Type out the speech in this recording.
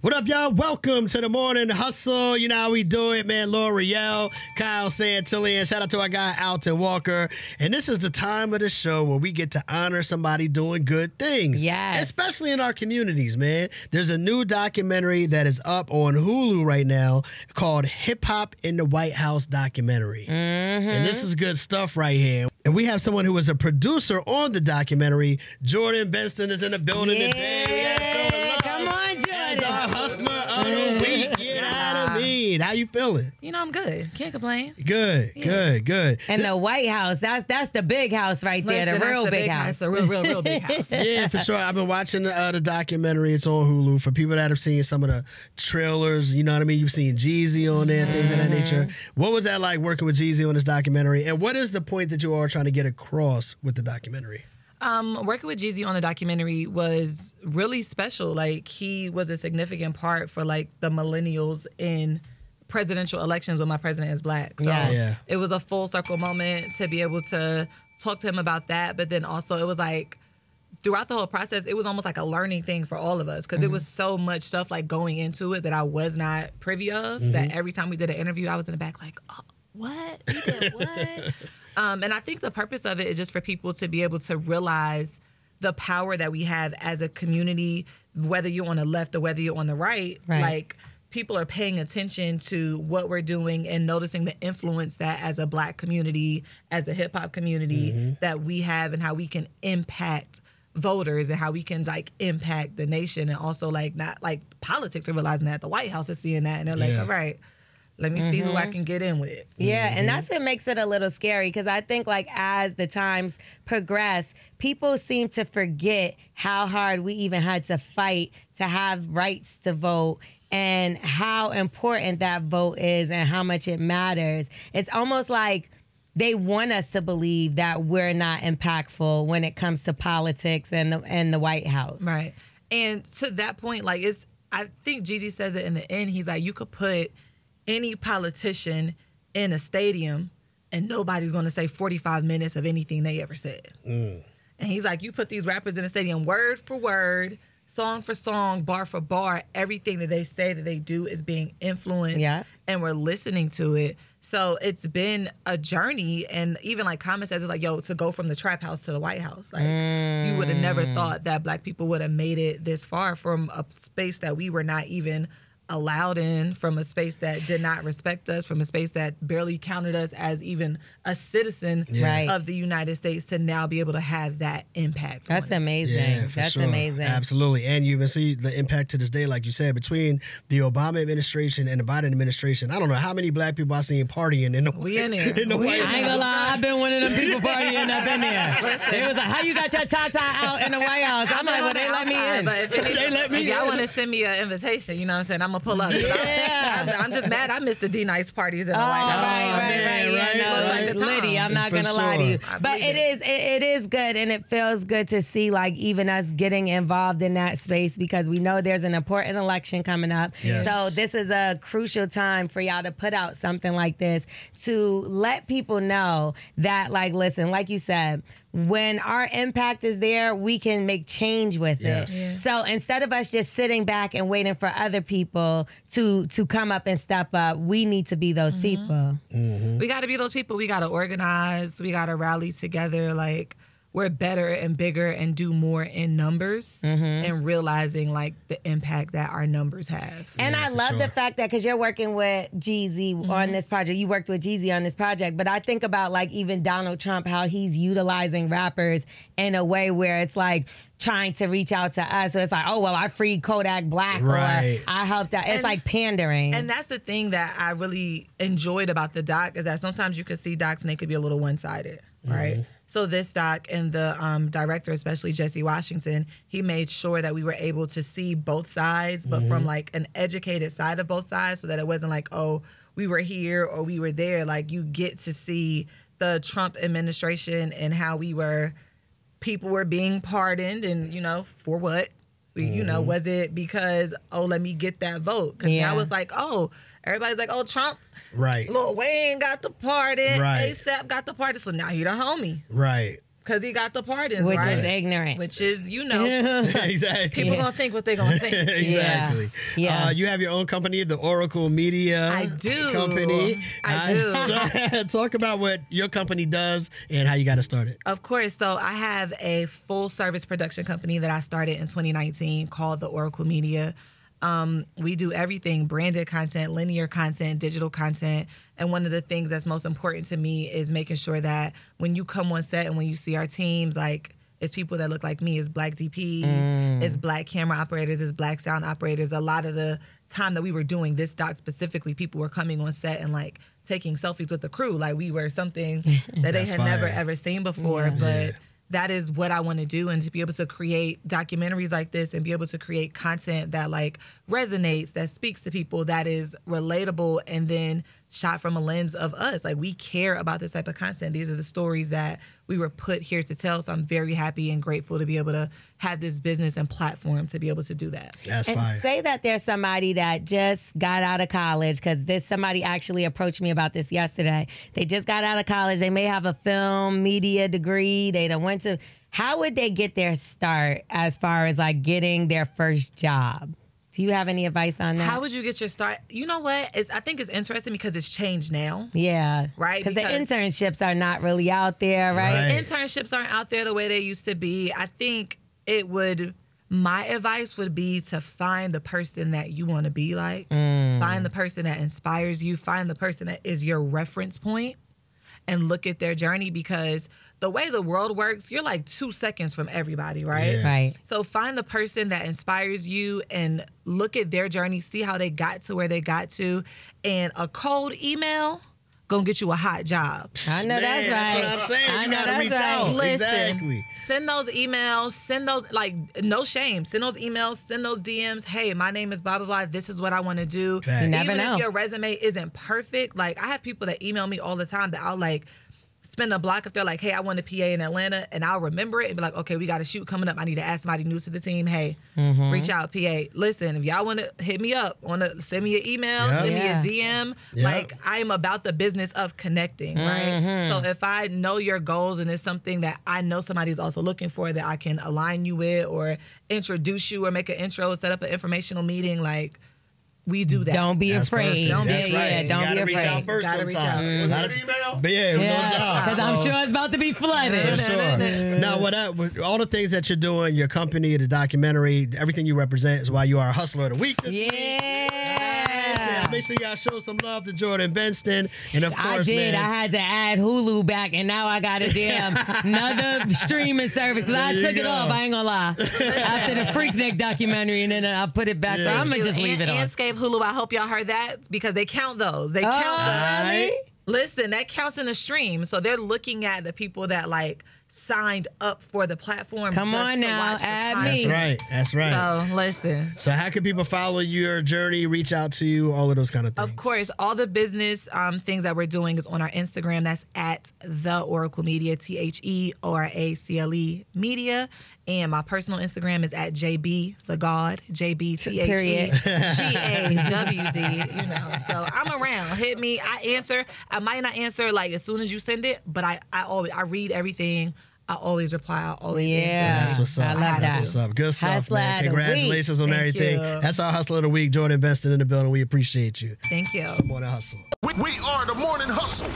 What up, y'all? Welcome to the Morning Hustle. You know how we do it, man. L'Oreal, Kyle Santillan. Shout out to our guy, Alton Walker. And this is the time of the show where we get to honor somebody doing good things. Yes. Especially in our communities, man. There's a new documentary that is up on Hulu right now called Hip Hop in the White House documentary. And this is good stuff right here. And we have someone who was a producer on the documentary. Jordan Benston is in the building today. Come on, Jordan. As our hustler of the week. You know what I mean? How you feeling? You know, I'm good. Can't complain. Good. And the White House, that's the big house right there, Listen, the that's real the big house. The real big house. Yeah, for sure. I've been watching the documentary. It's on Hulu. For people that have seen some of the trailers, you know what I mean? You've seen Jeezy on there, things of that nature. What was that like working with Jeezy on this documentary? And what is the point that you are trying to get across with the documentary? Working with Jeezy on the documentary was really special. Like, he was a significant part for, like, the millennials in presidential elections when my president is black. So it was a full circle moment to be able to talk to him about that. But then also it was like, throughout the whole process, it was almost like a learning thing for all of us, because it was so much stuff like going into it that I was not privy of, that every time we did an interview, I was in the back like, oh, what? You did what? And I think the purpose of it is just for people to be able to realize the power that we have as a community, whether you're on the left or whether you're on the right. Like, people are paying attention to what we're doing and noticing the influence that as a black community, as a hip hop community, that we have, and how we can impact voters and how we can like impact the nation. And also like, not like politics are realizing that, the White House is seeing that, and they're like, all right, let me see who I can get in with. Yeah, and that's what makes it a little scary, because I think like as the times progress, people seem to forget how hard we even had to fight to have rights to vote, and how important that vote is and how much it matters. It's almost like they want us to believe that we're not impactful when it comes to politics and the White House. Right. And to that point, like, I think Jeezy says it in the end. He's like, you could put any politician in a stadium and nobody's going to say 45 minutes of anything they ever said. And he's like, you put these rappers in a stadium, word for word, song for song, bar for bar, everything that they say that they do is being influenced, and we're listening to it. So it's been a journey, and even like Common says, it's like, yo, to go from the trap house to the White House, like you would have never thought that black people would have made it this far from a space that we were not even allowed in, from a space that did not respect us, from a space that barely counted us as even a citizen of the United States, to now be able to have that impact. That's amazing. Yeah, That's sure. amazing. Absolutely. And you even see the impact to this day, like you said, between the Obama administration and the Biden administration. I don't know how many black people I've seen partying in the White House. I ain't gonna lie, I've been one of them people partying up in there. They was like, how you got your Tata out in the White House? I'm like, well, they let me in. But if y'all want to send me an invitation, you know what I'm saying, I'm pull up. I'm just mad I missed the D-Nice parties in the White House. Right. Liddy, I'm not going to lie to you. But it is good, and it feels good to see like even us getting involved in that space, because we know there's an important election coming up. So this is a crucial time for y'all to put out something like this to let people know that, like, listen, like you said, when our impact is there, we can make change with it. So instead of us just sitting back and waiting for other people to come up and step up, we need to be those people. We got to be those people. We got to organize. We got to rally together. Like, we're better and bigger and do more in numbers, and realizing like the impact that our numbers have. And I love the fact that, because you're working with Jeezy on this project, you worked with Jeezy on this project, but I think about like even Donald Trump, how he's utilizing rappers in a way where it's like trying to reach out to us. So it's like, oh, well, I freed Kodak Black, or I helped out. It's like pandering. And that's the thing that I really enjoyed about the doc, is that sometimes you could see docs and they could be a little one-sided, right? So this doc, and the director, especially Jesse Washington, he made sure that we were able to see both sides, but from like an educated side of both sides, so that it wasn't like, oh, we were here or we were there. Like, you get to see the Trump administration and how people were being pardoned, and, you know, for what? You know, was it because, oh, let me get that vote? Because now it's like, oh, everybody's like, oh, Trump, Lil Wayne got the pardon, ASAP got the pardon, so now he the homie. because he got the pardons, which right? is ignorant. Which is, exactly. People gonna think what they gonna think. Exactly. Yeah. You have your own company, the Oracle Media. I do. Company. I do. So, talk about what your company does and how you got it started. Of course. So I have a full service production company that I started in 2019 called the Oracle Media. We do everything: branded content, linear content, digital content. And one of the things that's most important to me is making sure that when you come on set and when you see our teams, like, it's people that look like me. It's black DPs, it's black camera operators, it's black sound operators. A lot of the time that we were doing this doc specifically, people were coming on set and like taking selfies with the crew. Like we were something that they had never ever seen before. But that is what I want to do, and to be able to create documentaries like this and be able to create content that like resonates, that speaks to people, that is relatable, and then shot from a lens of us. Like, we care about this type of content. These are the stories that we were put here to tell. So I'm very happy and grateful to be able to have this business and platform to be able to do that. That's and fire. Say that there's somebody that just got out of college, because somebody actually approached me about this yesterday. They just got out of college. They may have a film media degree. They done went to. How would they get their start as far as like getting their first job? Do you have any advice on that? How would you get your start? You know what? I think it's interesting because it's changed now. Yeah. Right? Because the internships are not really out there, right? Internships aren't out there the way they used to be. I think my advice would be to find the person that you want to be like. Find the person that inspires you. Find the person that is your reference point. And look at their journey, because the way the world works, you're like 2 seconds from everybody, right? Yeah. Right. So find the person that inspires you and look at their journey, see how they got to where they got to. And a cold email gonna get you a hot job. I know that's right. That's what I'm saying. I You know gotta that's reach right. out. Listen, Exactly. send those emails, send those, like, no shame. Send those emails, send those DMs. Hey, my name is blah, blah, blah. This is what I want to do. Facts. You never Even know. if your resume isn't perfect, like, I have people that email me all the time that I'll, like, spend a block if they're like, hey, I want a PA in Atlanta, and I'll remember it and be like, okay, we got a shoot coming up. I need to ask somebody new to the team. Hey, reach out, PA. Listen, if y'all want to hit me up, send me an email, send me a DM. Like, I am about the business of connecting, right? So if I know your goals and it's something that I know somebody's also looking for that I can align you with or introduce you or make an intro, set up an informational meeting, like, we do that. Don't be That's afraid. perfect. Don't That's be, right. yeah, You don't gotta be reach afraid. out first Gotta reach out. sometimes. Email? But yeah, no doubt. Because I'm So- sure it's about to be flooded. For sure. Now, with all the things that you're doing, your company, the documentary, everything you represent is why you are a Hustler of the Week this week. Yeah. Make sure y'all show some love to Jordan Benston. And of I course, did. man, I had to add Hulu back, and now I got a damn another streaming service. 'Cause I There you took it go. off. I ain't gonna lie. After the Freaknik documentary, and then I put it back. Yeah. I'm gonna just leave it on. Landscape Hulu, I hope y'all heard that, because they count those. They count those. Really? Listen, that counts in the stream. So they're looking at the people that like signed up for the platform. Come just on to now, watch the add content. me. that's right. That's right. So listen. So how can people follow your journey, reach out to you, all of those kind of things? Of course, all the business things that we're doing is on our Instagram. That's at The Oracle Media, TheOracle Media. And my personal Instagram is at JB the God, JBTHEGAWD. You know, so I'm around. Hit me. I answer. I might not answer like as soon as you send it, but I read everything. I always reply. I always answer. That's what's up. I love That's that. what's up. Good stuff, Hustler man. of the Congratulations on Thank everything. you. That's our Hustler of the Week. Jordan Benston in the building. We appreciate you. Thank you. Some more to hustle. We are the Morning Hustle.